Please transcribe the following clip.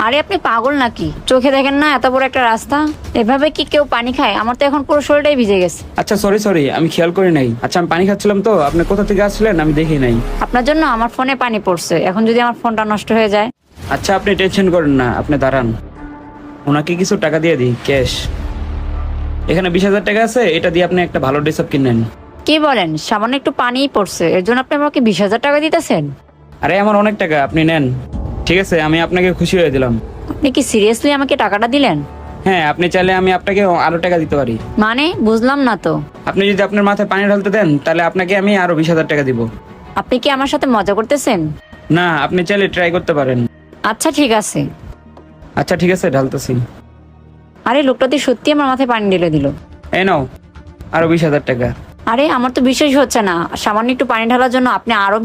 আরে আপনি পাগল নাকি? চোখে দেখেন না এত বড় একটা রাস্তা? এভাবে কি কেউ পানি খায়? আমার তো এখন পুরো শরীরটাই ভিজে গেছে। আচ্ছা সরি আমি খেয়াল করি নাই। আচ্ছা আমি পানি খাচ্ছিলাম তো, আপনি কোথা থেকে আসছিলেন আমি দেখি নাই। আপনার জন্য আমার ফোনে পানি পড়ছে, এখন যদি আমার ফোনটা নষ্ট হয়ে যায়। আচ্ছা আপনি টেনশন করেন না, আপনি দাঁড়ান, ওনাকে কিছু টাকা দিয়ে দিই ক্যাশ। এখানে 20,000 টাকা আছে, এটা দিয়ে আপনি একটা ভালো ড্রেস আপ কিনেন। কি বলেন? সামান্য একটু পানিই পড়ছে, এর জন্য আপনি আমাকে 20,000 টাকা দিতেছেন? আরে আমার অনেক টাকা, আপনি নেন। ঠিক আছে, আমি আপনাকে খুশি হয়ে দিলাম। আপনি কি সিরিয়াসলি আমাকে টাকাটা দিলেন? হ্যাঁ, আপনি চাইলে আমি আপনাকে আরো টাকা দিতে পারি। মানে বুঝলাম না তো। আপনি যদি আপনার মাথায় পানি ঢালতে দেন তাহলে আপনাকে আমি আরো 20,000 টাকা দিব। আপনি কি আমার সাথে মজা করতেছেন? না, আপনি চাইলে ট্রাই করতে পারেন। আচ্ছা ঠিক আছে। আচ্ছা ঠিক আছে, ঢালতেছি। আরে লোকটা তো সত্যি আমার মাথায় পানি ঢেলে দিল। এই নাও আরো 20,000 টাকা। আরে আমার তো বিশ্বাস হচ্ছে না, সামান্য একটু পানি ঢালার জন্য আপনি আরো